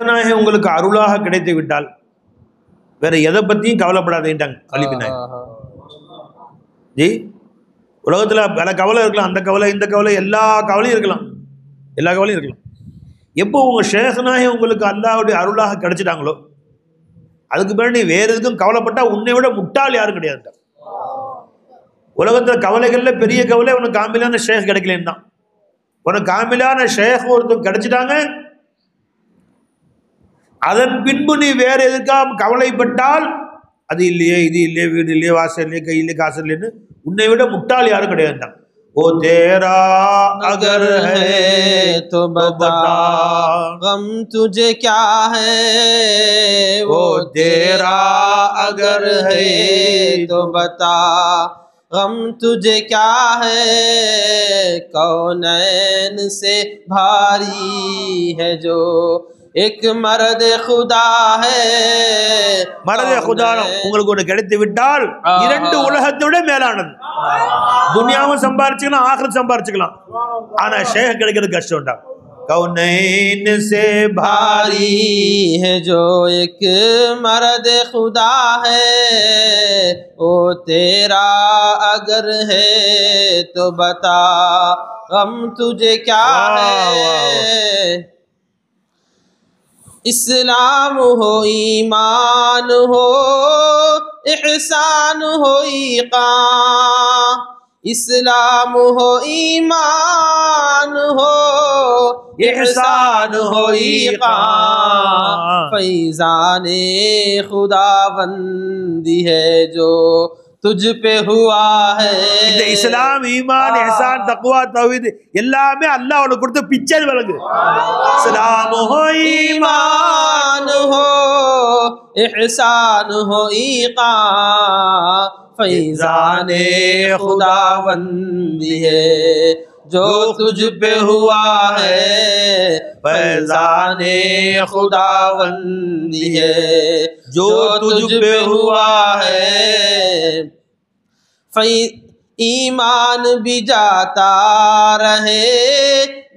நாயகம் உங்களுக்கு அருளாக கிடைத்து விட்டால் வேற எதை பத்தியும் கவலைப்படாதேன்ட்டாங்க கலிபி நாயகம். ஜி உலகத்துல பல கவலை இருக்கலாம், அந்த கவலை இந்த கவலை எல்லா கவலையும் இருக்கலாம், எல்லா கவலையும் இருக்கலாம். எப்போ உங்க ஷேக் நாயகம் உங்களுக்கு அல்லாஹ்வுடைய அருளாக கிடைச்சிட்டாங்களோ அதுக்கு பிறகு நீ வேற எதுக்கும் கவலைப்பட்டா உன்னை விட முட்டாள் யாரும் கிடையாது. உலகத்துல கவலைகள்ல பெரிய கவலை உனக்கு காமிலான ஷேக் கிடைக்கலன்னு தான். உனக்கு காமிலான ஷேக் ஒருத்தர் கிடைச்சிட்டாங்க, அதன் பின்பு நீ வேற எதுக்காக கவலைப்பட்டால் அது இல்லையே இது இல்லையே வீடு இல்லையே வாசல் இல்லையே கை இல்லையே காசு இல்லைன்னு உன்னை விட முட்டாள் யாரும் கிடையாது. ओ तेरा अगर है तो बता गम तुझे क्या है, ओ तेरा अगर है तो बता गम तुझे क्या है, कौनैन से भारी है जो एक मर्द खुदा है. மரத खुदा உங்களுக்கு ஒன்று கிடைத்து விட்டால் இரண்டு உலகத்தை விட மேலானது. துனியாவும் சம்பாரிச்சுக்கலாம், ஆகிரத் சம்பாரிச்சுக்கலாம், ஆனா ஷேக் கிடைக்கிறது கஷ்டம்டா. कौनैन से भारी है जो एक मर्द खुदा है, ओ तेरा अगर है तो बता गम तुझे क्या है. इस्लाम हो ईमान हो इहसान हो ईक़ान, इस्लाम हो ईमान हो इहसान हो ईक़ान, फैज़ाने खुदाबंदी है जो तुझ पे हुआ है. இந்த இஸ்லாம் ஈமான் இஹ்சான் தக்வா தௌஹீத் எல்லாமே அல்லாஹ் உனக்கு கொடுத்த பிச்சர் விளங்கு. இஸ்லாம் ஹோ ईमान हो इहसान हो ईक़ान, फैज़ाने खुदाबंदी है जो तुझ पे हुआ है, फैज़ाने खुदाबंदी है जो तुझ पे हुआ है. ईमान भी जाता रहे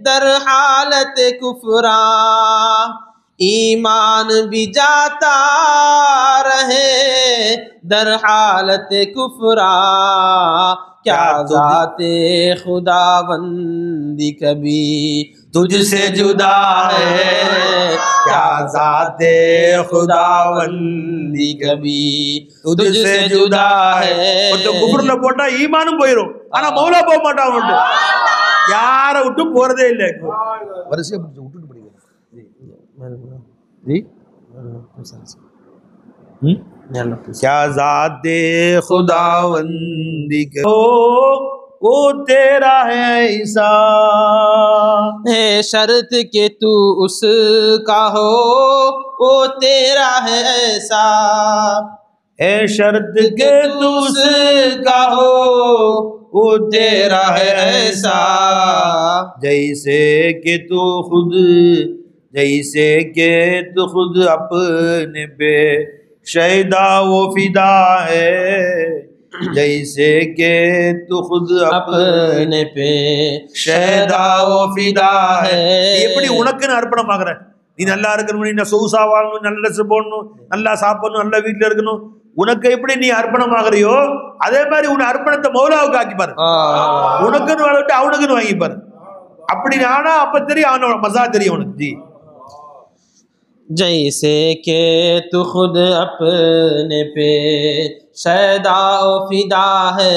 दर हालत कुफरा, ईमान भी जाता रहे दर हालत कुफरा, क्या ज़ाते खुदाबंदी कभी तुझसे जुदा है, क्या ज़ाते खुदाबंदी कभी तुझसे जुदा है. तो குஃப்ர்ல போட்டா ஈமானும் போயிடும், ஆனா மௌலா போக மாட்டான். உண்டு யாரை விட்டு போறதே இல்லை. வரிசையா விட்டுட்டு क्या ज़ाते खुदावंदी वो तेरा है ऐसा है शर्त के तू उसका हो, वो तेरा है ऐसा है शर्त के तू उसका हो, वो तेरा है ऐसा, जैसे कि तू खुद जैसे कि तू खुद अपने पे शैदा वो फिदा है, जैसे कि तू खुद अपने पे शैदा वो फिदा है. எப்படி உனக்குன்னு அர்ப்பணமாகற நீ நல்லா இருக்கணும், நீ சொகுசா வாழணும், நல்ல ட்ரெஸ் போடணும், நல்லா சாப்பிடணும், நல்ல வீட்டில் இருக்கணும், உனக்கு எப்படி நீ அர்ப்பணமாகறியோ அதே மாதிரி உன் அர்ப்பணத்தை மௌலாவுக்கு ஆக்கிப்பாரு. உனக்குன்னு வாழவிட்டு அவனுக்குன்னு வாங்கிப்பாரு. அப்படி ஆனா அப்ப தெரியும் அவனோட மசா தெரியும் உனக்கு. ஜி जैसे के तू खुद अपने पे शैदा ओ फिदा है,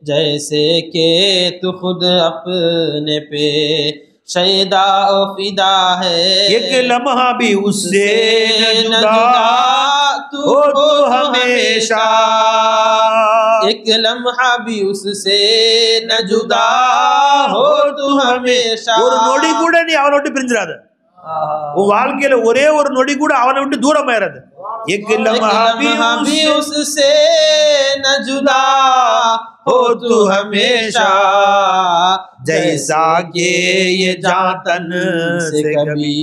जैसे के तू खुद अपने पे शैदा ओ फिदा है, एक लम्हा भी उससे न जुदा तू हो हमेशा, एक लम्हा भी उससे न जुदा हो तू हमेशा. ஒரு நொடி கூட நீ அவனை விட்டு பிரிஞ்சிடாத. உன் வாழ்க்கையில ஒரே ஒரு நொடி கூட அவனை விட்டு தூரம் ஆயிராது. एक लम्हा भी उससे न जुदा हो तू हमेशा, जैसा के ये जातन से कभी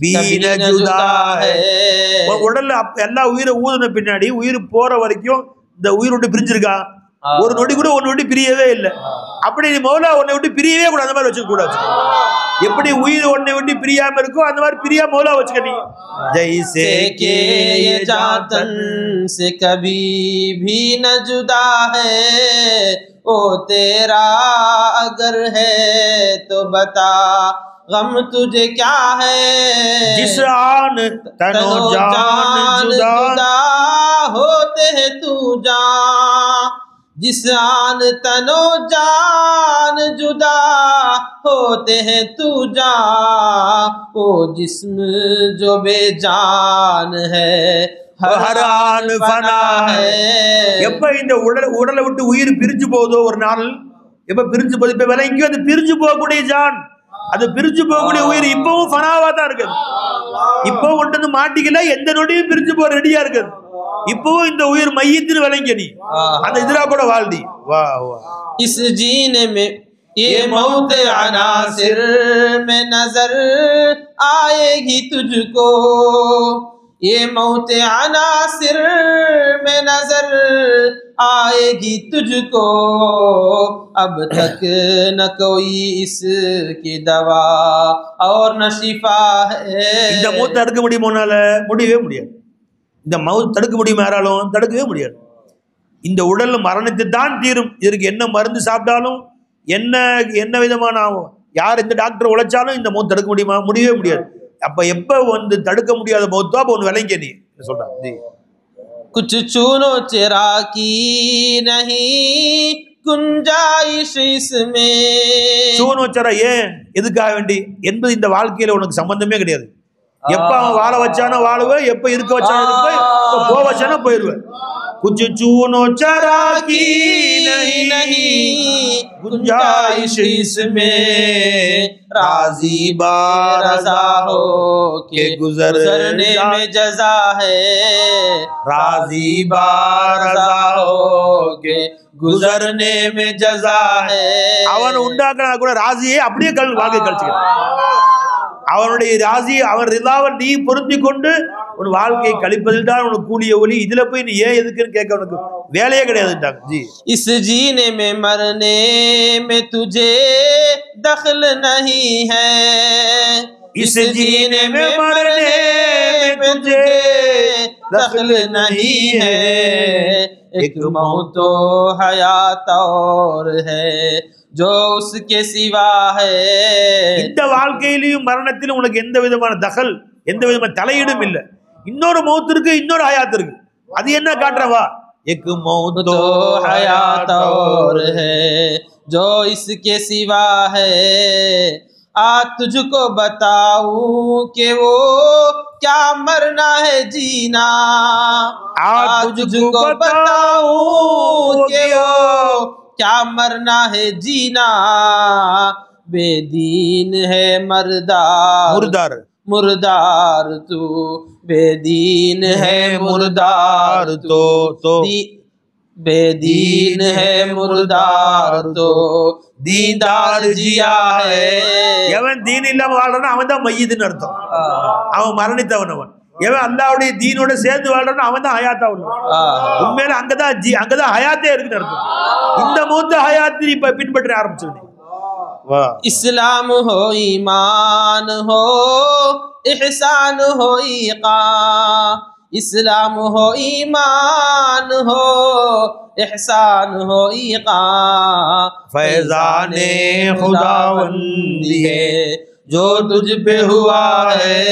भी न जुदा है. உடல்ல எல்லா உயிரை ஊதுன பின்னாடி உயிர் போற வரைக்கும் இந்த உயிர் விட்டு பிரிஞ்சிருக்கா? ஒரு நொடி கூட உன்னை விட்டு பிரியவே இல்லை. அப்படி நீ மௌலா உன்னை விட்டு பிரியவே கூட, அந்த மாதிரி வச்சுக்க கூடாது. எப்படி உயிர் உன்னை விட்டு பிரியாம இருக்கோ அந்த மாதிரி பிரியா மௌலா வச்சுக்க நீ. जैसे के ये जातन से कभी भी न जुदा है, ओ तेरा अगर है तो बता गम तुझे क्या है। जिस आन तनो जान जुदा होते हैं तू जान, जिस आन तनो जान जुदा होते हैं तू जान, ओ जिस्म जो बेजान है हर आन फना है। எப்ப இந்த உடலை விட்டு உயிர் பிரிஞ்சு போகுதோ ஒரு நாள், எப்ப பிரிஞ்சு போகுது, இப்ப விளங்கி அது பிரிஞ்சு போகக்கூடிய ஜான், அது பிரிஞ்சு போகக்கூடிய உயிர் இப்பவும் ஃபனாவா தான் இருக்குது. இப்போ ஒன்று மாட்டிக்கல, எந்த நொடியும் பிரிஞ்சு போக ரெடியா இருக்குது. இப்பவும் இந்த உயிர் மையத்தின் விளங்கி நீ அந்த இதுரா கூட வாழ்டி. வா வா इस जीने में ये मौत अनासिर में नजर आएगी तुझको, ये मौत अनासिर में नजर आएगी तुझको, अब तक न कोई इसकी दवा और न शिफा है। இந்த மௌத் தடுக்க முடியுமோனால முடியவே முடியாது. இந்த மௌத் தடுக்க முடியுமா யாராலும்? தடுக்கவே முடியாது. இந்த உடல் மரணத்தை தான் தீரும். இதற்கு என்ன மருந்து சாப்பிட்டாலும் என்ன என்ன விதமான யார் எந்த டாக்டர் உழைச்சாலும் இந்த மௌத் தடுக்க முடியுமா? முடியவே முடியாது. அப்ப எப்ப வந்து தடுக்க முடியாத மௌத்தோ அப்ப ஒன்று விளங்க நீ சொல்றாங்க. कुछ चूनो चिरा की नहीं गुंजाइश इसमें, சூன் வச்சாரா ஏன் எதுக்காக வேண்டி என்பது இந்த வாழ்க்கையில உனக்கு சம்பந்தமே கிடையாது. எப்ப அவன் வாழ வச்சானோ வாழுவே, எப்ப இருக்க வச்சானோ இருப்பேன், போ வச்சானோ போயிடுவேன். कुछ चूनो चरा की नहीं गुंजाइश इसमें, राजी बारज़ा हो के गुजरने में जज़ा है, राजी बारज़ा हो के गुजरने में जज़ा है। அவன் உண்டாக்குனா கூட ராசியே அப்படியே வாழ்க்கை கழிச்சுக்கிறான். அவனுடைய ராசி அவன் ரிதாவை நீ பொருந்தி கொண்டு உன் வாழ்க்கையை கழிப்பதில் தான் உனக்கு கூலிய ஒலி. இதுல போய் நீ ஏன் எதுக்குன்னு கேட்க உனக்கு வேலையே கிடையாதுட்டாங்க ஜி. इस जीने में मरने में तुझे दखल नहीं है, इस जीने में मरने में तुझे दखल नहीं है, एक मौत हयात और है जो उसके सिवा है। இந்த வாழ்க்கையிலும் மரணத்திலும் உனக்கு எந்த விதமான தகல், எந்த விதமான தலையீடும் இல்லை. இன்னொரு மௌத் இருக்கு, இன்னொரு ஹயாத் இருக்கு. அது என்ன காட்டுறவா? एक मौत तो हयात और है जो इसके सिवा है, आ तुझको बताऊं कि वो क्या मरना है जीना, आ तुझको बताऊं कि वो क्या मरना है जीना, बेदीन है मर्दार मुर्दार मुर्दार तू, बेदीन है मुर्दार तो बेदीन है मुर्दार तो दीदार जिया है। எவன் தீன் இல்லாம வாழ்றானோ அவன் தான் மையதுன்னு அர்த்தம். அவன் மரணித்தவன். அவன் எவன் அல்லாஹ்வுடைய தீனோட சேர்ந்து வாழ்றானோ அவன் தான் ஹயாத்தா உள்ளவன். உண்மையில அங்கதான் ஹயாத்தே இருக்குன்னு அர்த்தம். இந்த மூத்த ஹயாத்தை நீ பின்பற்ற ஆரம்பிச்சிருந்தீங்க. इस्लाम हो ईमान हो इहसान हो इक़ाम, इस्लाम हो ईमान हो एहसान हो इक़ाम, फैज़ाने खुदावंदी है जो तुझ पे हुआ है,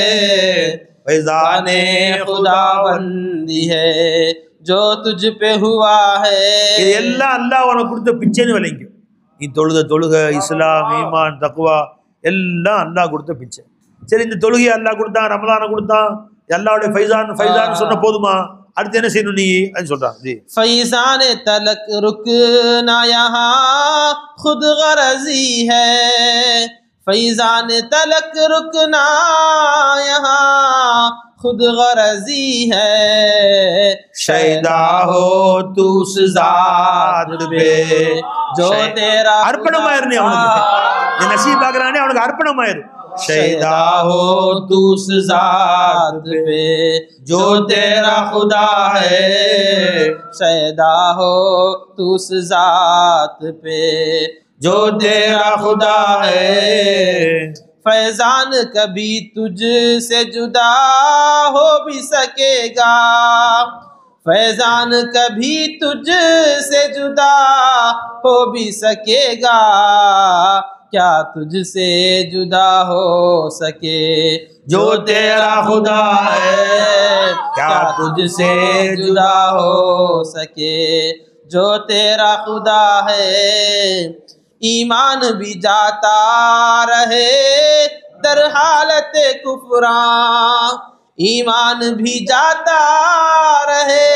फैज़ाने खुदावंदी है जो तुझ पे हुआ है। இது எல்லாம் அல்லாஹ் உனக்கு கொடுத்த பிச்சைன்னு விளங்கும். நீ தொழுக இஸ்லாம் ஈமான் தக்வா எல்லாம் அல்லாஹ் கொடுத்த பிச்சை. சரி, இந்த தொழுகை அல்லாஹ் கொடுத்தான், ரமலானை கொடுத்தான், அல்லாஹ்வுடைய ஃபைசான் சொன்ன போதுமா? அடுத்து என்ன செய்யணும் நீ? அது சொல்றான் ஜி. फैज़ान तलक रुकना यहाँ खुद गरजी है, फैज़ान तलक रुकना यहाँ खुद गरजी है, शैदा हो तू उस ज़ात पे जो तेरा அர்ப்பணமாயிரு. நீ அவனுக்கு நசீப் ஆகுறானே அவனுக்கு அர்ப்பணமாயிரு. शैदा हो तू उस ज़ात पे जो तेरा खुदा है, शैदा हो तू उस ज़ात पे जो तेरा खुदा है। फैजान कभी तुझ से जुदा हो भी सकेगा, फैजान कभी तुझ से जुदा हो भी सकेगा, क्या तुझसे जुदा हो सके जो तेरा खुदा है, क्या तुझसे जुदा हो सके जो तेरा खुदा है। ईमान भी जाता रहे दर हालत कुफरान, ईमान भी जाता रहे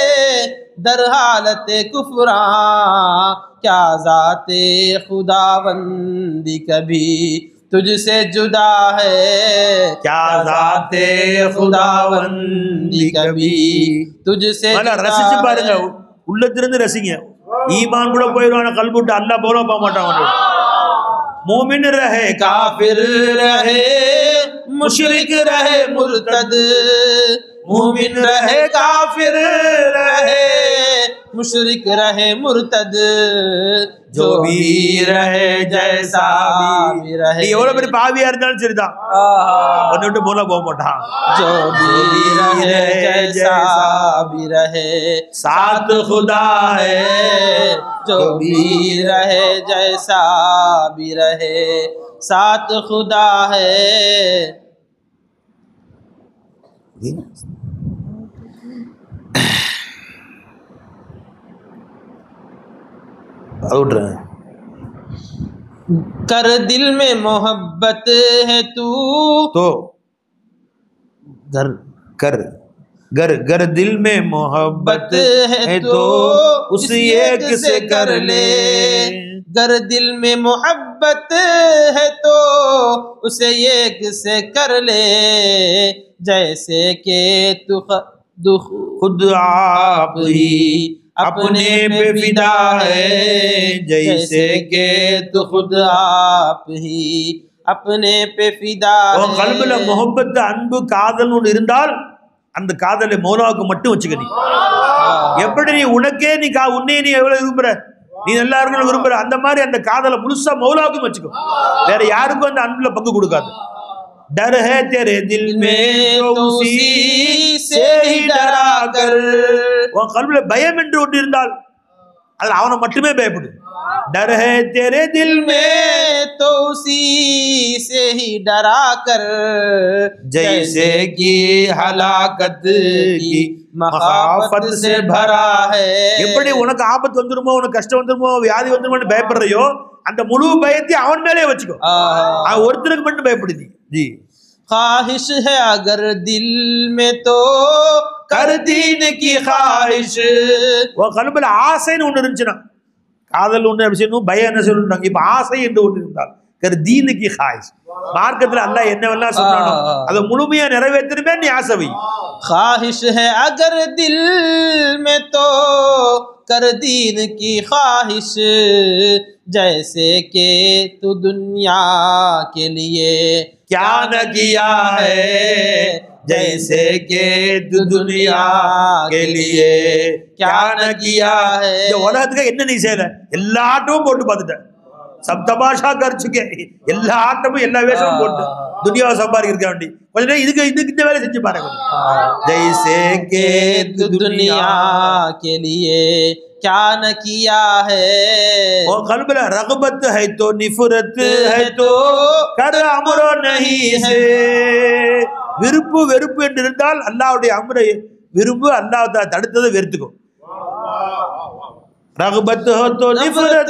दर हालत कुफरान, क्या ज़ाते खुदाबंदी कभी तुझसे जुदा है, क्या ज़ाते खुदाबंदी कभी तुझसे ரசிச்சு பாருங்க, உள்ளத்திலிருந்து ரசிங்க. ஈமான் கூட போயிடுவான, கல்புட்டு அல்லாஹ் போல போக மாட்டான். मोमिन रहे काफिर रहे मुशरिक रहे मुर्तद, मोमिन रहे काफिर रहे मुशरिक रहे मुर्तद, जो भी रहे जैसा भी रहे। எவ்வளவு பெரிய பாவியா இருந்தாலும் சரிதான், வந்துட்டு போல போக மாட்டான். जो भी रहे जैसा भी रहे साथ खुदा है, जो भी रहे जैसा भी रहे साथ खुदा है। कर दिल में मोहब्बत है तू तो घर कर गर गर दिल में मोहब्बत है तो उस एक से कर ले, गर दिल में मोहब्बत है तो उसे एक से कर ले, जैसे के तू खुद आप ही अपने पे फिदा है, जैसे के तू खुद आप ही अपने पे फिदा है। கல்புல முஹப்பத் அன்பு காதல் ஒன்று இருந்தால் அந்த காதலை மௌலாவுக்கு மட்டும் வச்சுக்க. நீ எப்படி நீ உனக்கே நீ உன்னையே நீ எவ்வளவு விரும்புற, நீ எல்லாருக்கும் விரும்புற, அந்த மாதிரி அந்த காதலை முழுசா மௌலாவுக்கும் வச்சுக்கோ. வேற யாருக்கும் அந்த அன்புல பங்கு கொடுக்காது. डर है तेरे दिल में तो उसी से ही डरा कर, உன் கல்புல பயம் என்று ஒன்று இருந்தால் அது அவனை மட்டுமே பயப்படு. डर है तेरे दिल में तो उसी से ही डरा कर, जैसे कि हलाकत की मखाफत से भरा है. எப்படி உனக்கு ஆபத்து வந்துருமோ, உனக்கு கஷ்டம் வந்துருமோ, வியாதி வந்துருமோன்னு பயப்படுறியோ, அந்த முழு பயத்தை அவன் மேலே வச்சுக்கோ. அவன் ஒருத்தருக்கு மட்டும் பயப்படு நீ. जी ख्वाहिश है अगर दिल में तो कर दीन की ख्वाहिश, உன் கல்புல ஆசைன்னு ஒன்று இருந்துச்சுன்னா, காதல் ஒன்று அப்படி செய்யணும், பயம் என்ன சொல்லணும். இப்ப ஆசை என்று ஒன்று இருந்தால் கர் தீனுக்கு ஹாயிஷ், மார்க்கத்தில் அல்லாஹ் என்னவெல்லாம் சொன்னானோ அதை முழுமையா நிறைவேற்றணுமே நீ ஆசை வை. ख्वाहिश है अगर दिल में तो कर दीन की ख्वाहिश, जैसे के तू दुनिया के लिए क्या न किया है, जैसे के तू दुनिया के लिए क्या न किया है. உலகத்துக்கு என்ன நீ செய்யல, எல்லா ஆட்டமும் போட்டு பார்த்துட்ட, சப் தமாஷா கரிச்சுக்க, எல்லா ஆட்டமும் எல்லா வேஷமும் போட்டு துனியாவை சம்பாதிக்க வேண்டி கொஞ்ச நேரம் இதுக்கு இந்த வேலை செஞ்சு பாருங்க. जैसे के तू दुनिया के लिए क्या न किया है. और कल्ब में रग़बत है तो निफरत है तो कर अमरो नहीं से, விருப்பு வெறுப்பு என்று இருந்தால் அல்லாஹ்வுடைய அம்ரை விரும்பு, அல்லாஹ் தடுத்ததை வெறுத்துக்கோ. रग़बत हो तो निफरत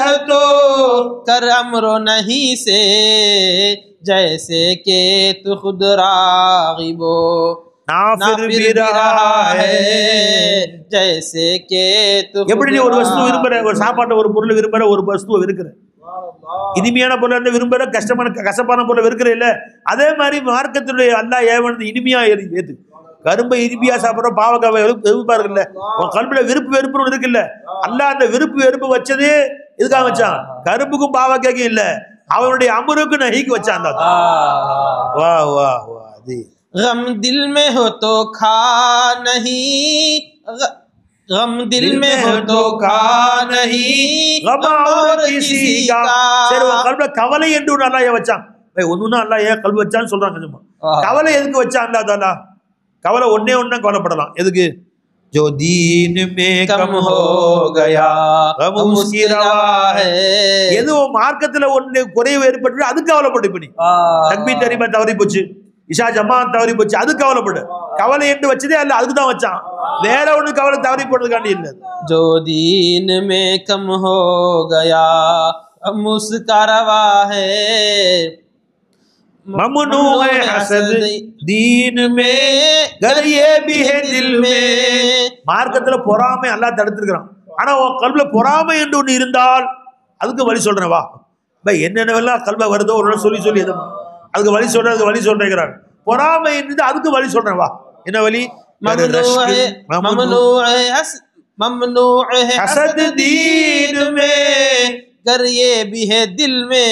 है तो कर अमरो नहीं से, जैसे के तू खुद राग़िबो नाफिर भी रहा है. जैसे के तू எப்படி நீ ஒரு வஸ்து விரும்புற, ஒரு சாப்பாட்டை ஒரு பொருளை விரும்புற, ஒரு வஸ்துவை வெறுக்கிற, இனிமையான பொருளை வந்து விரும்புற, கசப்பான பொருளை வெறுக்கிற இல்ல, அதே மாதிரி மார்க்கத்தினுடைய அல்லாஹ் ஏவனது இனிமையா ஏது. கரும்பை இனிமையா சாப்பிட்றோம், பாவக்காவை வெறுப்பார்கள் இல்ல, உன் கல்புல விருப்பு வெறுப்பு இருக்குல்ல, அல்லாஹ் அந்த விருப்பு வெறுப்பு வச்சதே இதுக்காக வச்சான். கரும்புக்கும் பாவக்காய்க்கும் இல்ல, அவனுடைய அமருக்கு நஹிக்கு வச்சான் வா வா வா ஜி गम दिल में हो तो खा नहीं गम दिल में हो तो खा नहीं गम और किसी का சரி உன் கல்புல கவலை என்று ஒன்று அல்லாஹ் வச்சான் ஒண்ணுன்னா அல்லாஹ் ஏன் கல்பு வச்சான்னு சொல்றாங்க சும்மா கவலை எதுக்கு வச்சான் அல்லாஹ் தாலா கவலை ஒன்னே ஒண்ணா கவலைப்படலாம் எதுக்கு जो दीन में कम हो गया गम उसकी रवा है ஏதோ மார்க்கத்துல ஒண்ணு குறைவு ஏற்பட்டு அதுக்கு கவலைப்படு இப்ப நீ தக்பீர் தஹ்ரீமா தவறி போச்சு இஷா ஜமாத் தவறி போச்சு அதுக்கு கவலைப்படு கவலை என்று வச்சதே அல்ல அதுக்கு தான் வச்சான் வேற ஒண்ணு கவலை தவறி போடுறதுக்காண்டி இல்ல जो दीन में कम हो गया गम उसका रवा है ममनू है हसद दीन में गर ये भी है दिल में மார்க்கத்துல பொறாமை அல்லாஹ் தடுத்திருக்கிறான் ஆனா உன் கல்புல பொறாமை என்று ஒன்று இருந்தால் அதுக்கு வழி சொல்றேன் வா பை என்னென்னவெல்லாம் கல்ப வருதோ ஒரு சொல்லி சொல்லி எதுவும் அதுக்கு வழி சொல்றேன் அதுக்கு வழி சொல்றேங்கிறான் பொறாமை என்று அதுக்கு வழி சொல்றேன் வா என்ன வழி ममनू है हसद दीन में गर ये भी है दिल में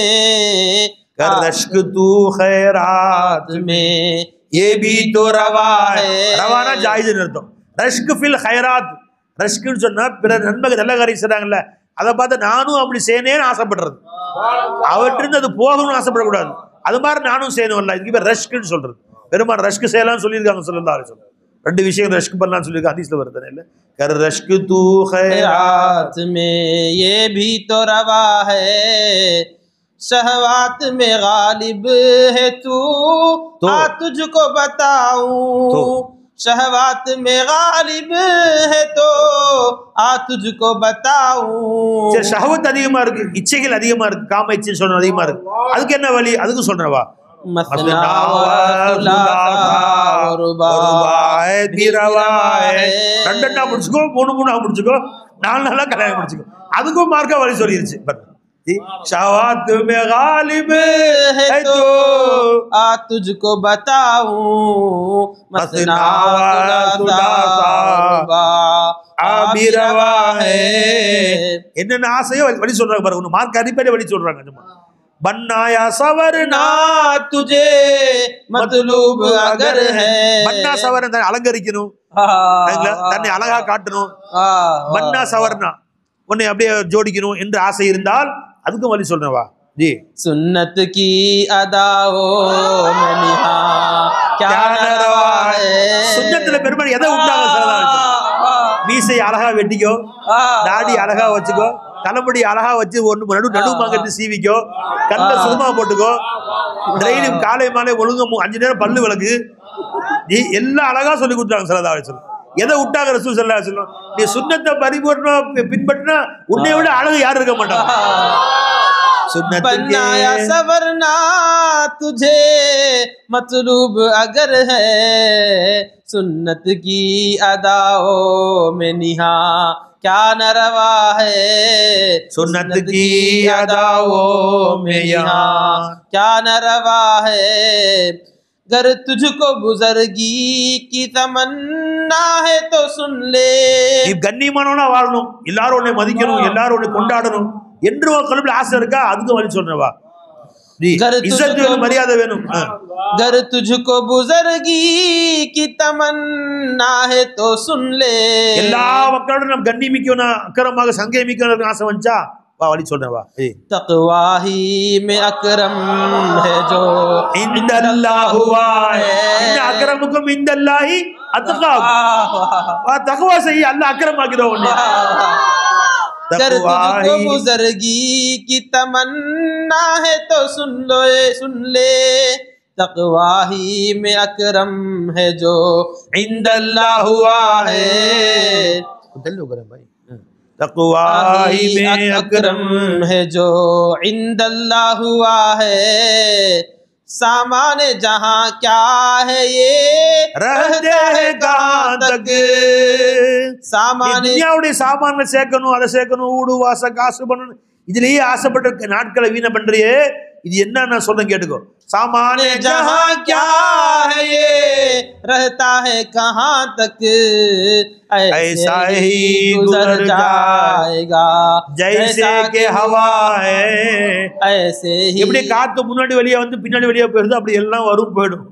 कर रश्क तू खैरात में ये भी तो रवा है रवाना जायज அர்த்தம் ரஷ்க் ஃபில் खैरात ரஷ்க்னு சொன்னா பிற நன்மைக்கு நல்ல காரியம் செய்றாங்கல்ல அதை பார்த்து நானும் அப்படி செய்யணும்னு ஆசைப்படுறது அவற்றிருந்து அது போகணும்னு ஆசைப்படக்கூடாது அது மாதிரி நானும் செய்யணும்ல இதுக்கு பேர் ரஷ்க்னு சொல்றது பெருமாள் ரஷ்க் செய்யலாம்னு சொல்லியிருக்காங்க ஸல்லல்லாஹு அலைஹி வஸல்லம் ரெண்டு விஷயம் ரஷ்க் பண்ணலாம்னு சொல்லியிருக்காங்க ஹதீஸ்ல வருது இல்ல कर रश्क तू खैरात में ये भी तो रवा है शहवात में गालिब है तू आ तुझको बताऊं शहवात में गालिब है तो आ तुझको बताऊं சரி ஷஹவத் அதிகமா இருக்கு இச்சைகள் அதிகமா இருக்கு காம இச்சை சொல்றது அதிகமா இருக்கு அதுக்கு என்ன வழி அதுக்கு சொல்றேன் வா मसना और रुबाए भी रवा है ரெண்டா முடிச்சுக்கோ மூணா முடிச்சுக்கோ நாலா கல்யாணம் முடிச்சுக்கோ அதுக்கும் மார்க்க வழி சொல்லிருச்சு शहवात में गालिब है तो आ तुझको बताऊं मसना भी रवा है என்னென்ன ஆசையோ வழி சொல்றாங்க பாருங்க ஒன்னு மார்க் அடிப்படை வழி சொல்றாங்க சும்மா बन्नाया सवरना तुझे मतलूब अगर है बन्ना सवरना அலங்கரிக்கணும் தன்னை அழகா காட்டணும் बन्ना सवरना உன்னை அப்படியே ஜோடிக்கணும் என்ற ஆசை இருந்தால் அதுக்கும் வழி சொல்றேன் வா जी सुन्नत की अदाओं में निहा क्या नरवा है சுன்னத்துல பெருமாள் எதை உண்டாக சொல்லலாம் மீசை அழகா வெட்டிக்கோ தாடி அழகா வச்சுக்கோ தலைமுடி அழகா வச்சு ஒன்று நடுமாங்கட்டு சீவிக்கோ கண்ண சுருமா போட்டுக்கோ டெய்லி காலை மாலை ஒழுங்கு 5 நேரம் பல்லு விளக்கு நீ எல்லாம் அழகா சொல்லி கொடுத்தாங்க ஸல்லல்லாஹு அலைஹி வஸல்லம் எதை விட்டாங்க ரசூல் ஸல்லல்லாஹு அலைஹி வஸல்லம் நீ சுன்னத்தை பரிபூர்ணமா பின்பற்றினா உன்னை விட அழகு யாரும் இருக்க மாட்டாங்க बनाया सवरना तुझे मतलूब अगर है सुन्नत की अदाओं में निहा क्या नरवा है सुन्नत की अदाओं में यहाँ क्या नरवा है गर तुझको बुजुर्गी की तमन्ना है तो सुन ले நீ கண்ணியமானவனா வாழணும் எல்லாரும் உன்னை மதிக்கணும் எல்லாரும் உன்னை கொண்டாடணும் என்று உன் கல்வில ஆசை இருக்கா அதுக்கு வழி சொல்றவா इज्जत मर्यादा वेणु गर तुझको बुजुर्गी की तमन्ना है तो सुन ले எல்லா மக்களோட நம்ம கண்ணியமிக்கணும் அக்கரமாக சங்கேமிக்கணும் ஆசை வந்துச்சா வா வழி சொல்றேன் வா तक़वा ही में अकरम है जो इंदल्लाह हुआ है इन अकरमुकुम इंदल्लाही अतक़ाकुम वா தக்வா செய் அல்லாஹ் அக்கரமாக்கிரோ உன்னை गर तुझको बुजुर्गी की तमन्ना है तो सुन ले तक़वा ही में अकरम है जो इंदल्लाह हुआ है तक़वा ही में अकरम है जो इंदल्लाह हुआ है सामान जहां क्या है ये रहते हैं कहां तक सामान दुनियाவுடைய சாமான்கள் சேர்க்கணும் அதை சேர்க்கணும் ஊடு வாச காசு பண்ணணும் இதுலயே ஆசைப்பட்ட நாட்களை வீண பண்றியே இது என்ன நான் சொல்றேன் கேட்டுக்கோ सामान जहां क्या है ये रहता है कहाँ तक, ऐसा ही गुजर जाएगा जैसे के हवा है। ऐसे ही எப்படி காத்து முன்னாடி வழியா வந்து பின்னாடி வழியா போயிடுது, அப்படி எல்லாம் வரும் போயிடும்.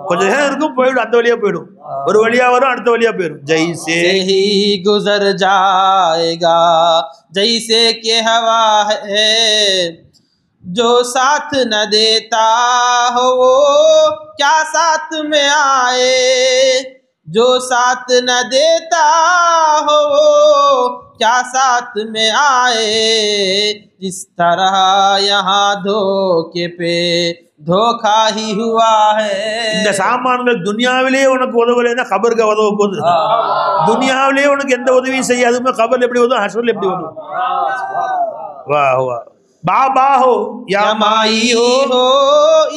கொஞ்ச நேரம் இருக்கும் போயிடும், அந்த வழியா போயிடும். ஒரு வழியா வரும் அடுத்த வழியா போயிடும். जैसे ही गुजर जाएगा जैसे के हवा है, जो साथ न देता हो वो क्या साथ में आए, जो साथ न देता हो वो क्या साथ में आए, जिस तरह यहाँ धोखे पे धोखा ही हुआ है। இந்த சாமான்கள் துனியாவிலே உனக்கு உதவலைன்னா கபருக்கு உதவ போகுது. துனியாவிலே உனக்கு எந்த உதவியும் செய்யாதுமே, கபர் எப்படி உதவும், ஹஸ்ரல் எப்படி உதவும்? वाह वाह। बाबा हो या माई हो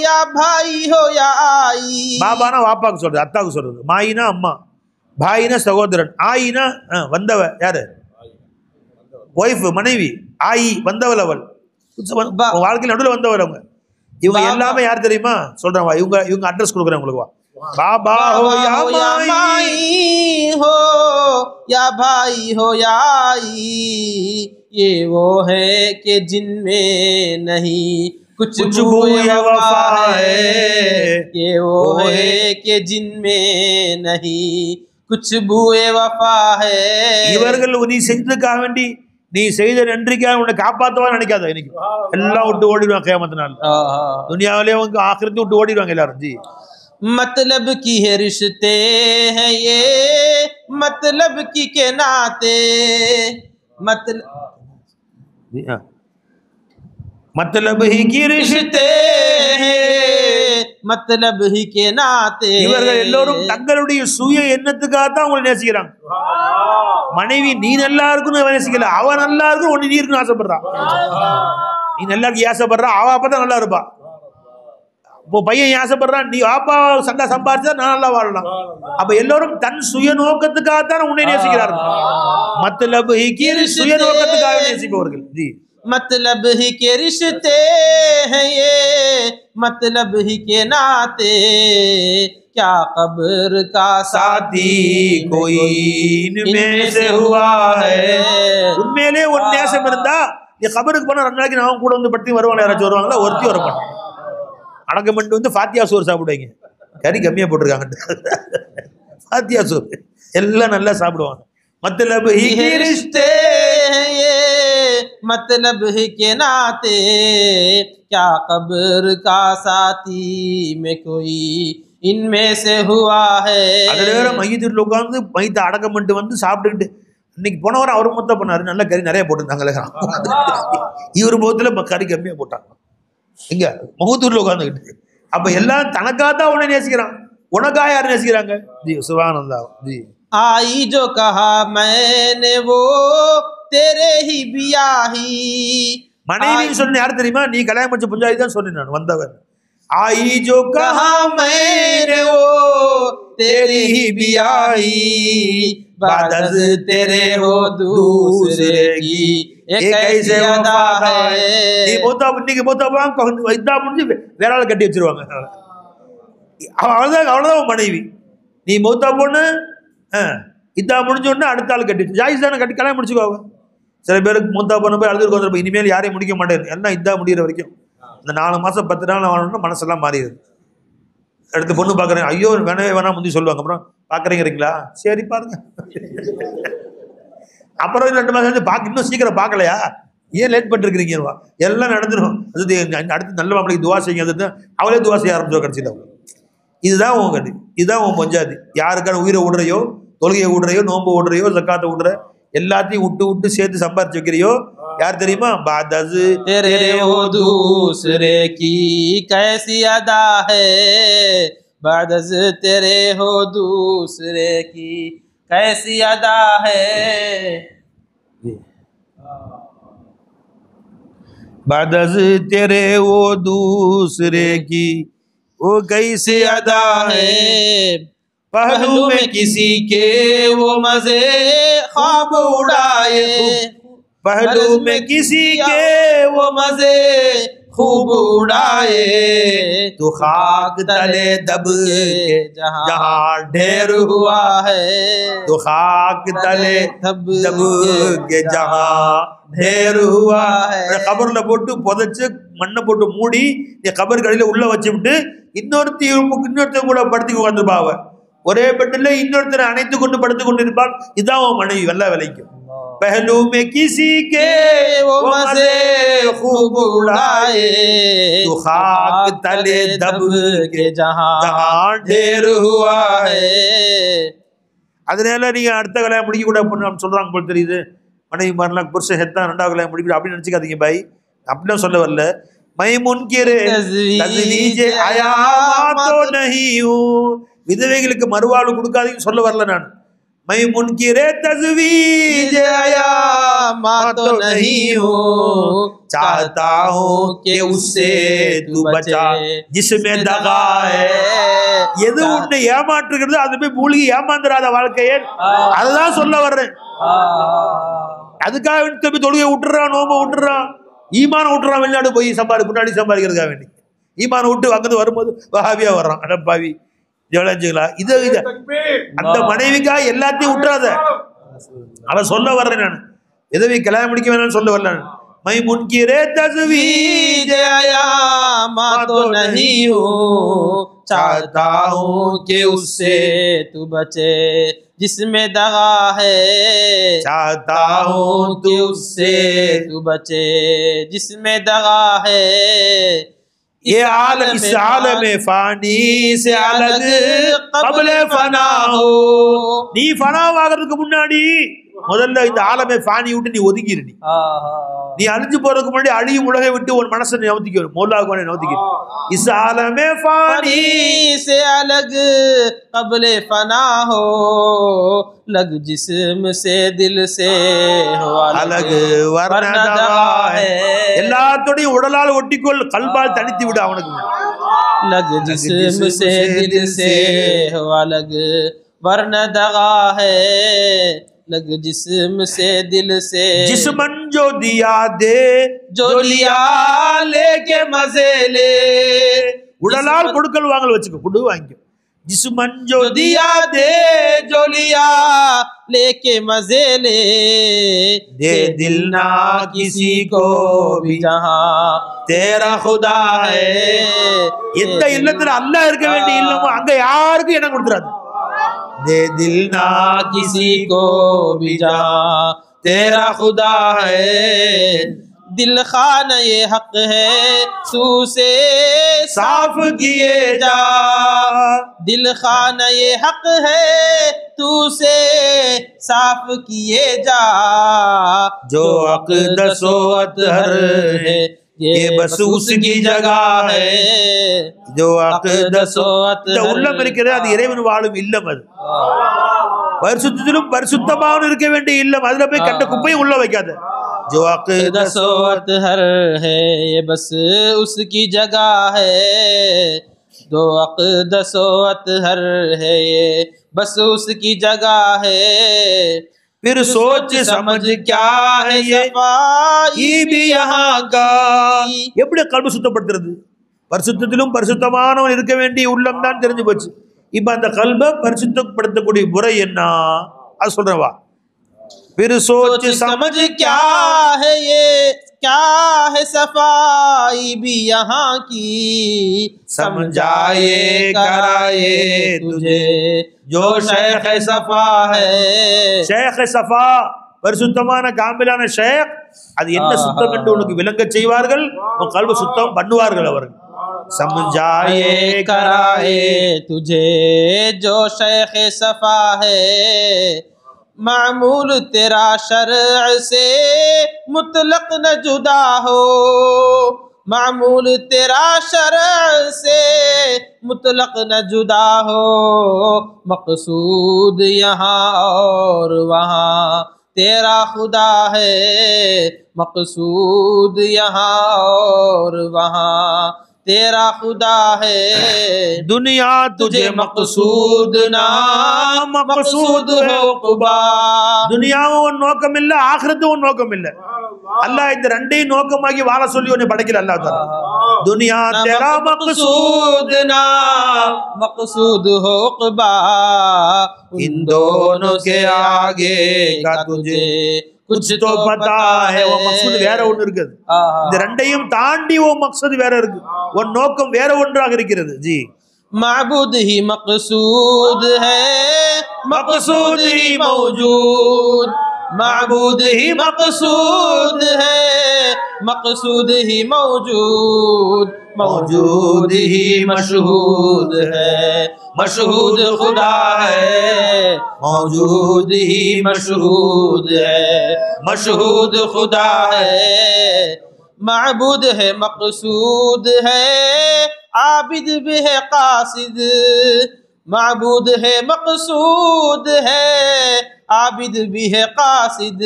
या भाई हो या आई, பாபானா வாப்பாக்கு சொல்றது, அத்தாவுக்கு சொல்றது. மாயினா அம்மா, பாயினா சகோதரன், ஆயினா வந்தவ யாரு, ஒய்ஃப் மனைவி, ஆயி வந்தவள் அவள், வாழ்க்கையில் நடுவில் வந்தவர் அவங்க. இவங்க எல்லாமே யார் தெரியுமா சொல்றாங்க, இவங்க அட்ரஸ் கொடுக்குறேன் உங்களுக்கு. बाबा हो या माई हो या भाई हो या आई, ये वो है कि जिनमें नहीं कुछ बुए वफा है, ये वो है कि जिनमें नहीं कुछ बुए वफा है। இவர்கள் நீ செஞ்சதுக்காக வேண்டி, நீ செய்த நன்றிக்காக உன்னை காப்பாற்றுவான்னு நினைக்காத. இன்னைக்கு எல்லாம் விட்டு ஓடிடுவாங்க கியாமத்தினால. துனியாவிலே அவங்க ஆக்கிரத்தை விட்டு ஓடிடுவாங்க எல்லாரும். ஜி मतलब की है रिश्ते हैं ये, मतलब की के नाते, मतलब ही की रिश्ते हैं, मतलब ही के नाते। இவர்கள் எல்லோரும் தங்களுடைய சுய எண்ணத்துக்காகத்தான் அவங்களை நேசிக்கிறாங்க. மனைவி நீ நல்லா இருக்குன்னு நேசிக்கல, அவ நல்லா இருக்கு ஒன்னு நீ இருக்குன்னு ஆசைப்படுறான். நீ நல்லா இருக்கு ஆசைப்படுறா, அவ அப்பதான் நல்லா இருப்பா. இப்போ பையன் ஆசைப்படுறான், நீ வாப்பா சண்டை சம்பாதிச்சா நான் நல்லா வாழலாம். அப்ப எல்லோரும் தன் சுய நோக்கத்துக்காகத்தான் உன்னை நேசிக்கிறார்கள். மத்தலப் ஹி கி சுய நோக்கத்துக்காக நேசிப்பவர்கள். ஜி मतलब ही के रिश्ते हैं ये, मतलब ही के नाते, क्या कब्र का साथी कोई इनमें से हुआ है। உண்மையிலே ஒரு நேசம் இருந்தா நீ கபருக்கு போனா 2 நாளைக்கு நான் கூட வந்து படுத்து வருவாங்க. யாராச்சும் வருவாங்களா? ஒருத்தி வர மாட்டாங்க. அடக்கம் பண்ணிட்டு வந்து ஃபாத்தியா சோறு சாப்பிடுவாங்க. கறி கம்மியா போட்டிருக்காங்க, ஃபாத்தியா சோறு எல்லாம் நல்லா சாப்பிடுவாங்க. मतलब ही के रिश्ते हैं ये, मतलब ही के नाते, क्या कब्र का साथी में कोई इनमें से हुआ है। அதுல வேற மையத்தில் உட்கார்ந்து மையத்தை அடக்கம் பண்ணிட்டு வந்து சாப்பிட்டுக்கிட்டு, இன்னைக்கு போனவரை அவர் மொத்தம் பண்ணாரு, நல்ல கறி நிறைய போட்டுருந்தாங்களே. இவர் முகத்துல கறி கம்மியா போட்டாங்க. இங்க முகத்தூர்ல உட்காந்துக்கிட்டு. அப்ப எல்லாம் தனக்காதான் உன்னை நேசிக்கிறான், உனக்கா யார் நேசிக்கிறாங்க? ஜி சுபானந்தா. ஜி आई जो कहा मैंने वो तेरे ही बियाही, மனைவின்னு சொன்ன யார் தெரியுமா? நீ கல்யாணம் முடிச்ச புஞ்சாதி தான் சொன்னேன் நான் வந்தவர். आई जो कहा मैंने वो तेरी ही बियाही, बादल तेरे हो दूसरे की एक ऐसे अदा है। நீ மூத்தா இன்னைக்கு மூத்தாப்பா இதா முடிஞ்சு வேற ஆள் கட்டி வச்சிருவாங்க. அவ்வளவுதான் மனைவி. நீ மூத்தா பொண்ணு இதா முடிஞ்ச உடனே அடுத்த ஆள் கட்டிட்டு ஜாயிஸ் தானே கட்டி கல்யாணம் முடிச்சுக்கோங்க. சில பேருக்கு மூத்தா பொண்ணு போய் அழுதுக்கு வந்துருப்போம், இனிமேல் யாரையும் முடிக்க மாட்டேன் எல்லாம் இதா முடிகிற வரைக்கும். இந்த 4 மாதம் 10 நாள் வாழணும்னா மனசெல்லாம் மாறிடுது. அடுத்து பொண்ணு பார்க்குறேன், ஐயோ வேணவே வேணாம் முந்தி சொல்லுவாங்க. அப்புறம் பார்க்குறீங்கிறீங்களா? சரி பாருங்க. அப்புறம் 2 மாதம் வந்து இன்னும் சீக்கிரம் பார்க்கலையா, ஏன் லேட் பண்ணிருக்கிறீங்க? எல்லாம் நடந்துடும். அது அடுத்து நல்ல மாப்பிளைக்கு துவா செய்யுங்க. அது அவளே துவா செய்ய ஆரம்பிச்சோம் கடைசியில். இதுதான் உன் கட்டி, இதுதான் உன் பஞ்சாதி. யாருக்கான உயிரை விடுறையோ, தொழுகையை விடுறையோ, நோன்பு விடுறையோ, ஜக்காத்தை விடுற, எல்லாத்தையும் விட்டு விட்டு சேர்த்து சம்பாரிச்சு வைக்கிறியோ யார் தெரியுமா? பாதஸ் तेरे हो दूसरे की कैसी अदा है, बादस तेरे हो दूसरे की कैसी अदा है। बादस तेरे वो दूसरे की वो कैसी अदा है, पहलू में किसी के वो मजे ख्वाब उड़ाए, पहलू में किसी के वो मजे खूब उड़ाए, तो खाक तले दब के जहाँ ढेर हुआ है, तो खाक तले दब दब के जहाँ ढेर हुआ है. கபர்ல போட்டு புதைச்சு மண்ணை போட்டு மூடி கபர் கடையில உள்ள வச்சு விட்டு இன்னொருத்தன் கூட படுத்து உட்காந்துருப்பாவ. ஒரே பெட்டில் இன்னொருத்தரை அணைத்து கொண்டு படுத்து கொண்டு இருப்பான். இதான் உன் மனைவி. வெள்ள விலைக்கும் पहलू में किसी के वो मजे खूब उड़ाए, तो खाक तले दब के जहां ढेर हुआ है. அதனால நீங்க அடுத்த கல்யாணம் முடிக்க கூட பொண்ணு சொல்றாங்க போல தெரியுது. மனைவி மாதிரிலாம் புருஷன் ஹெத்தான் ரெண்டாவது கல்யாணம் முடிக்க அப்படின்னு நினைச்சுக்காதீங்க பாய். அப்படிலாம் சொல்ல வரல. मैं मुनकिर तज़वीज अयामा तो नहीं हूँ, விதவைகளுக்கு மறுவாழ்வு கொடுக்காதீங்கன்னு சொல்ல வரல நான். मैं मुनकिर तज़वीज अयामा तो नहीं हूँ, चाहता हूँ कि उससे तू बचा जिसमें दगा है. எது உன்னை ஏமாற்றுகிறது அது போய் மூழ்கி ஏமாந்துராத வாழ்க்கையே, அதுதான் சொல்ல வர்றேன். அதுக்காக போய் தொழுகை விட்டுறான், நோம்ப விட்டுறான், ஈமான விட்டுறான், வெளிநாடு போய் முன்னாடி சம்பாதிக்கிறதுக்காக வேண்டி ஈமான விட்டு அங்கது வரும்போது வஹாபியா வர்றான். அடப்பாவி ஜவலஞ்சுங்களா இது அந்த மனைவிக்காக எல்லாத்தையும் விட்டுறாத. அதை சொல்ல வர்றேன் நான். எதவி கல்யாணம் முடிக்க வேணாம்னு சொல்ல வரல. मैं मुनकिर तज़वीज अयामा तो नहीं हूँ, चाहता हूँ कि उससे तू बचे जिसमें दगा है, चाहता हूँ कि उससे तू बचे जिसमें दगा है. ये आलम इस आलम फानी से अलग कबल फना हो. நீ ஃபனாவாகிறதுக்கு முன்னாடி முதல்ல இந்த ஆலமே ஃபானி விட்டு நீ ஒதுங்கிருடி. நீ அழிஞ்சு போறதுக்கு முன்னாடி அழியும் உலகை விட்டு ஒரு மனசை நவுத்திக்கணும். மௌலாவுக்கு நவுத்திக்கணும். இஸ் ஆலமே ஃபானி से अलग कबल फना हो, लग जिस्म से दिल से हो अलग वरना दगा है. எல்லாத்தோடையும் உடலால் ஒட்டிக்கொள், கல்பால் தனித்து விடு அவனுக்கு. लग जिस्म से दिल से हो अलग वरना दगा है, लग जिस्म से दिल से जिस्मन जो दिया दे जो लिया लेके मजे ले. உடலால் கொடுக்கல் வாங்கல் வச்சுக்கோ, கொடு வாங்கிக்கோ. जिस्मन जो दिया दे जो लिया लेके मजे ले, दे दिल ना किसी को भी जहां तेरा खुदा है. எந்த இல்லத்துல அல்லாஹ் இருக்க வேண்டிய இல்லமோ அங்க யாருக்கும் இடம் கொடுத்துறாது. दे दिल ना किसी को भी जहां तेरा खुदा है, दिल खाना ये हक है तू से साफ किए जा. दिल खाना ये हक है तू से साफ किए जा, जो अक़दस व अतहर है ये बस उसकी जगह है. जो अक़दस व अतहर உள்ளம் இருக்கிறது அது இறைவன் வாழும் இல்லம். அது பரிசுத்தத்திலும் பரிசுத்தமாகவும் இருக்க வேண்டிய இல்லம். அதுல போய் கண்ட குப்பையும் உள்ள வைக்காத. जो अक़दस व अतहर है ये बस उसकी जगह है, जो अक़दस व अतहर है ये बस उसकी जगह है. फिर सोच समझ क्या है ये भी यहाँ का. எப்படி கல்பு சுத்தப்படுத்துறது? பரிசுத்தத்திலும் பரிசுத்தமானவன் இருக்க வேண்டிய உள்ளம் தான் தெரிஞ்சு போச்சு. இப்ப அந்த கல்பை பரிசுத்தப்படுத்தக்கூடிய முறை என்ன அது சொல்றவா. फिर सोच समझ क्या है ये क्या है सफाई भी यहाँ की, समझाए कराए तुझे जो शेख सफा है. शेख सफा பரிசுத்தமான காம்பிலான ஷேக் அது என்ன சுத்தம் என்று உனக்கு விளங்க செய்வார்கள். உன் கல்வி சுத்தம் பண்ணுவார்கள் அவர்கள். समझाए कराए तुझे जो शेख सफा है, मामूल तेरा शरअ से मुतलक न जुदा हो. मामूल तेरा शरअ से मुतलक न जुदा हो, मकसूद यहाँ और वहाँ तेरा खुदा है. मकसूद यहाँ और वहाँ तेरा खुदा है. दुनिया तुझे मकसूद ना मकसूद हो कुबा. दुनिया वो नोकम இல்ல, ஆখিরাத்து वो नोकम இல்ல. அல்லாஹ் இந்த ரெண்டையும் நோக்கமாக்கி வாழ சொல்லி ஒன்னு படைக்கல அல்லாஹ் தஆலா. दुनिया तेरा मकसूद ना मकसूद हो उक़बा, इन दोनों के आगे का तुझे कुछ तो पता है. वो मकसूद வேற ஒன்னு இருக்குது. இந்த ரெண்டையும் தாண்டி वो मकसूद வேற இருக்கு. உன் நோக்கம் வேற ஒன்றாக இருக்கிறது. ஜி माबूद ही मकसूद है, मकसूद ही मौजूद. माबूद ही मकसूद है, मकसूद ही मौजूद. मौजूद ही मशहूद है, मशहूद खुदा है. मौजूद ही मशहूद है, मशहूद खुदा है. माबूद है मकसूद है, आबिद भी है कासिद. माबूद है मकसूद है, आबिद भी है कासिद.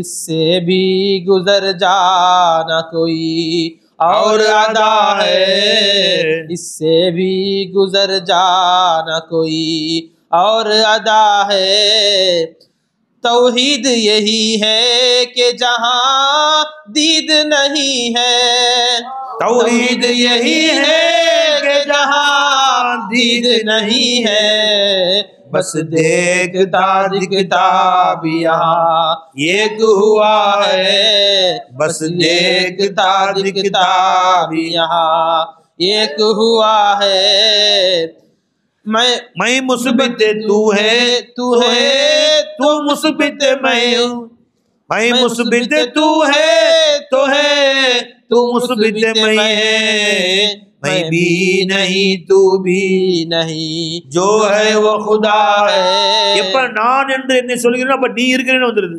इससे भी गुजर जाना कोई और अदा है. इससे भी गुजर जाना कोई और अदा है. तौहीद यही है कि जहां दीद नहीं है. तौहीद यही है कि जहां दीद नहीं है. बस देखता दिखता भी यहाँ एक हुआ है. बस देखता दिखता भी यहाँ एक हुआ है. मैं मुस्बित तू है, तू है तू मुस्बित मैं हूँ. मैं मुस्बित तू है तो है, तू मुस्बित मैं है. मैं भी नहीं तू भी नहीं, जो है वो खुदा है. எப்ப நான் என்று என்ன சொல்கிறேன் அப்ப நீ இருக்கிறேன்னு வந்துருது.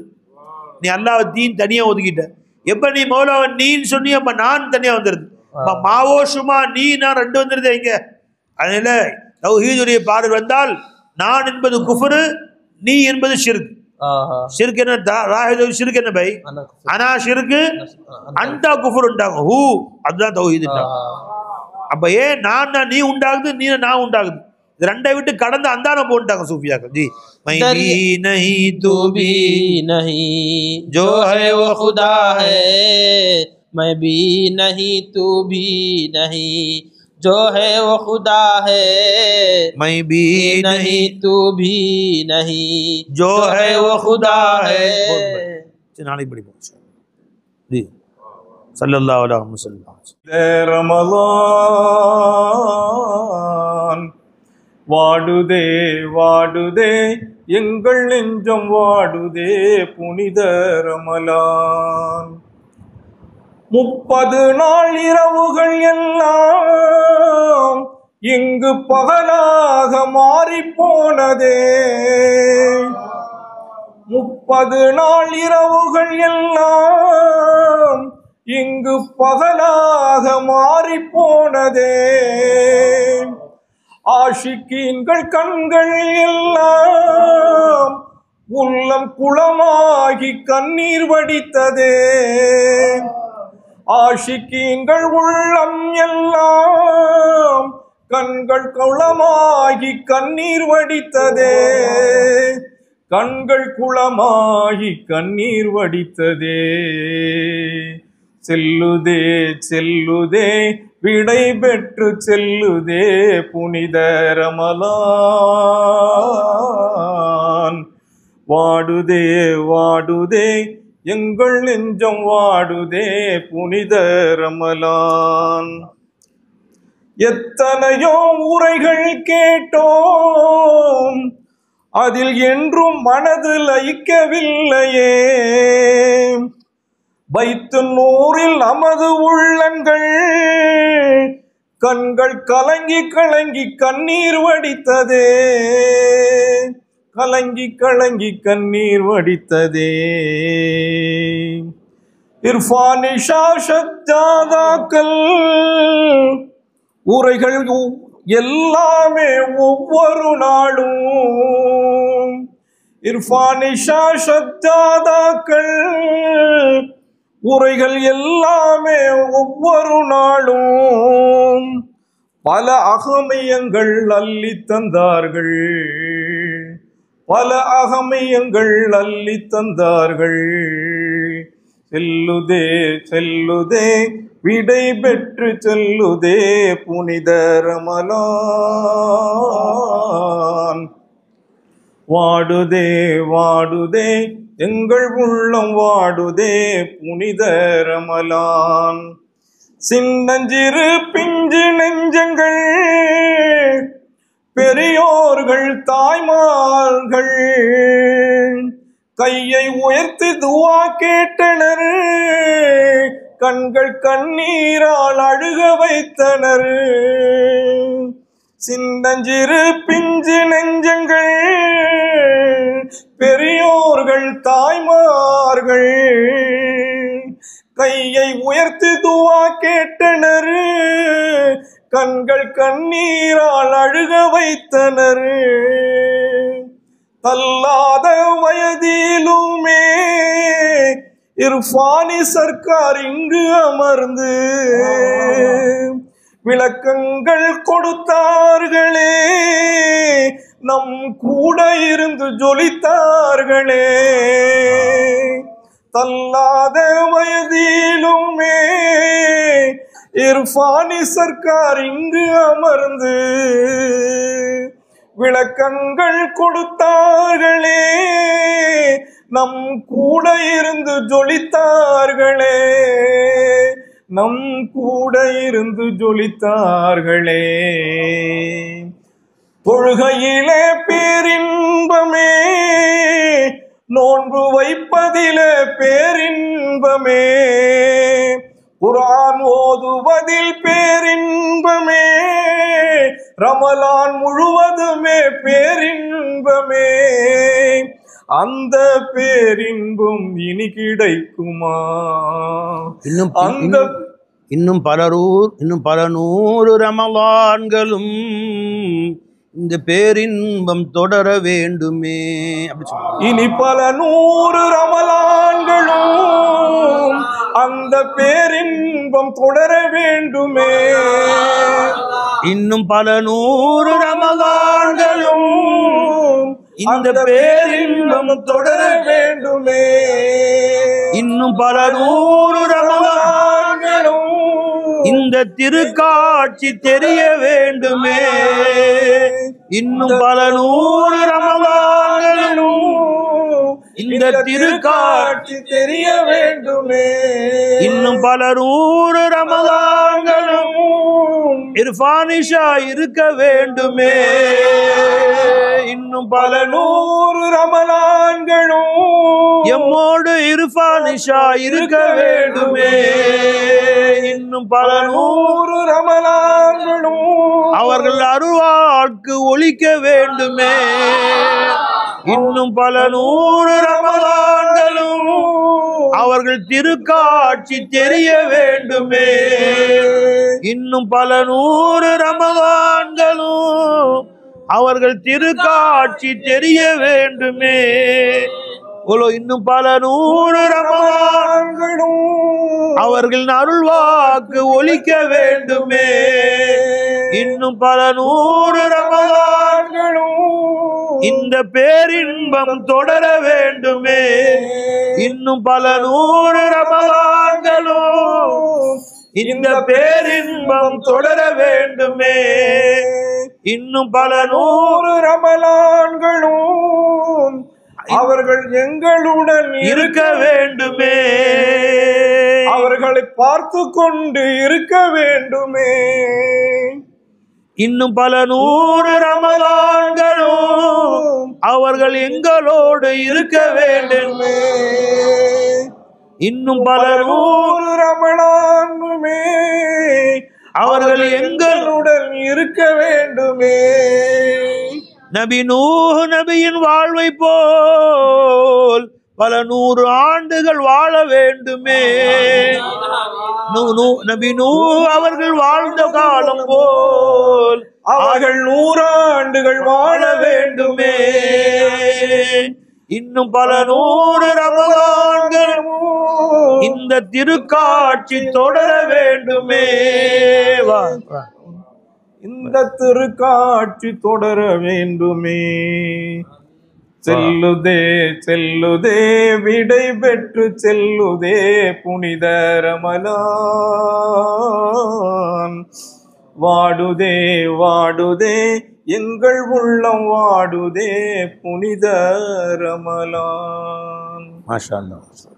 நீ அல்லாஹ் தீன் தனியா ஒதுக்கிட்ட. எப்ப நீ மௌலாவை நீன்னு சொன்னி அப்ப நான் தனியா வந்துருது. மாவோ சுமா நீ நான் ரெண்டு வந்துருது இங்க. அதனால தௌஹீதுடைய பார்வை வந்தால் நான் என்பது குஃப்ரு, நீ என்பது ஷிர்க். ஷிர்க் என்ன ராஹிது ஷிர்க் என்ன பை? அனா ஷிர்க் அன்டா குஃப்ர் உண்டாகும். ஹூ அதுதான் தௌஹீத். அப்ப ஏன் நான் நீ உண்டாகுது, நீ நான் உண்டாகுது. இது ரெண்டை விட்டு கடந்து அந்தான போட்டாங்க சூஃபியாக்கள். ஜி மை பி नहीं तू भी नहीं, जो है वो खुदा है. मैं भी नहीं तू भी नहीं, जो है वो खुदा है. मैं भी नहीं तू भी नहीं, जो है वो खुदा है. नाली बड़ी जी सल्लल्लाहु अलैहि वसल्लम. ரமலான் வாடுதே வாடுதே எங்கள் நெஞ்சம் வாடுதே புனித ரமலான். 30 நாள் இரவுகள் எல்லாம் இங்கு பகலாக மாறி போனதே. 30 நாள் இரவுகள் எல்லாம் இங்கு பகலாக மாறி போனதே. ஆஷிக்கீன்கள் கண்கள் எல்லாம் உள்ளம் குளமாகி கண்ணீர் வடித்ததே. ஆஷிக்கீன்கள் உள்ளம் எல்லாம் கண்கள் குளமாகி கண்ணீர் வடித்ததே. கண்கள் குளமாகி கண்ணீர் வடித்ததே. செல்லுதே செல்லுதே விடை பெற்று செல்லுதே புனித ரமலான். வாடுதே வாடுதே எங்கள் நெஞ்சம் வாடுதே புனித ரமலான். எத்தனையோ உரைகள் கேட்டோம், அதில் என்றும் மனது லயிக்கவில்லையே. பைத்து நூறில் நமது உள்ளங்கள் கண்கள் கலங்கி கலங்கி கண்ணீர் வடித்ததே. கலங்கி கலங்கி கண்ணீர் வடித்ததே. இர்ஃபான் இஷா ஷஜ்ஜாதாக்கள் உரைகள் எல்லாமே ஒவ்வொரு நாளும். இர்ஃபான் இஷா ஷஜ்ஜாதாக்கள் உரைகள் எல்லாமே ஒவ்வொரு நாளும். பல அகமயங்கள் அள்ளி தந்தார்கள், பல அகமயங்கள் அள்ளி தந்தார்கள். செல்லுதே செல்லுதே விடை பெற்று செல்லுதே புனித ரமலான். வாடுதே வாடுதே எங்கள் உள்ளம் வாடுதே புனித ரமலான். சின்னஞ்சிறு பிஞ்சு நெஞ்சங்கள் பெரியோர்கள் தாய்மார்கள் கையை உயர்த்தி துவா கேட்டனர், கண்கள் கண்ணீரால் அழுக வைத்தனர். சின்னஞ்சிறு பிஞ்சு நெஞ்சங்கள் பெரியோர்கள் தாய்மார்கள் கையை உயர்த்தி துவா கேட்டனர், கண்கள் கண்ணீரால் அழுக வைத்தனர். தள்ளாத வயதிலுமே இர்ஃபானி சர்க்கார் இங்கு அமர்ந்து விளக்கங்கள் கொடுத்தார்களே, நம் கூட இருந்து ஜொலித்தார்களே. தள்ளாத வயதிலுமே இர்ஃபானி சர்க்கார் இங்கு அமர்ந்து விளக்கங்கள் கொடுத்தார்களே, நம் கூட இருந்து ஜொலித்தார்களே, நம் கூட இருந்து ஜொலித்தார்களே. தொழுகையிலே பேரின்பமே, நோன்பு வைப்பதிலே பேரின்பமே, குர்ஆன் ஓதுவதில் பேரின்பமே, ரமலான் முழுவதுமே பேரின்பமே. அந்த பேரின்பம் இனி கிடைக்குமா? இன்னும் பல நூறு ரமலான்களும் இந்த பேரின்பம் தொடர வேண்டுமே. இனி பல நூறு ரமலான்களும் அந்த பேரின்பம் தொடர வேண்டுமே. இன்னும் பல நூறு ரமலான்களும் இந்த பேரின்பம் தொடர வேண்டுமே. இன்னும் பல நூறு ரமலான்களும் இந்த திருக்காட்சி தெரிய வேண்டுமே. இன்னும் பல நூறு ரமலான்களும் இந்த திருக்காட்சி தெரிய வேண்டுமே. இன்னும் பல நூறு ரமலான்களும் இர்ஃபானிஷா இருக்க வேண்டுமே. இன்னும் பல நூறு ரமலான்களும் எம்மோடு இர்ஃபானிஷா இருக்க வேண்டுமே. இன்னும் பல நூறு ரமலான்களும் அவர்கள் அருள்வாக்கு ஒலிக்க வேண்டுமே. இன்னும் பல நூறு ரமலான்களும் அவர்கள் திருக்காட்சி தெரிய வேண்டுமே. இன்னும் பல நூறு ரமலான்களும் அவர்கள் திருக்காட்சி தெரிய வேண்டுமே. இன்னும் பல நூறு ரமலான்களும் அவர்கள் அருள்வாக்கு ஒலிக்க வேண்டுமே. இன்னும் பல நூறு ரமலான்களும் இந்த பேரின்பம் தொடர வேண்டுமே. இன்னும் பல நூறு ரமலான்களும் இந்த பேரின்பம் தொடர வேண்டுமே. இன்னும் பல நூறு ரமலான்களும் அவர்கள் எங்களுடன் இருக்க வேண்டுமே. அவர்களை பார்த்து கொண்டு இருக்க வேண்டுமே. இன்னும் பல நூறு ரமலான்களும் அவர்கள் எங்களோடு இருக்க வேண்டுமே. இன்னும் பல நூறு ரமலானுமே அவர்கள் எங்களுடன் இருக்க வேண்டுமே. நபி நூஹ் நபியின் வாழ்வை போல் பல நூறு ஆண்டுகள் வாழ வேண்டுமே. நபி நூஹ் அவர்கள் வாழ்ந்த காலம் போல் அவர்கள் 100 ஆண்டுகள் வாழ வேண்டுமே. இன்னும் பல நூறு ரமலான்கள் இந்த திருக்காட்சி தொடர வேண்டுமே. இந்த திருக்காட்சி தொடர வேண்டுமே. செல்லுதே செல்லுதே விடை பெற்று செல்லுதே புனித ரமலான். வாடுதே வாடுதே எங்கள் உள்ளம் வாடுதே புனித ரமலான். மாஷா அல்லாஹ்.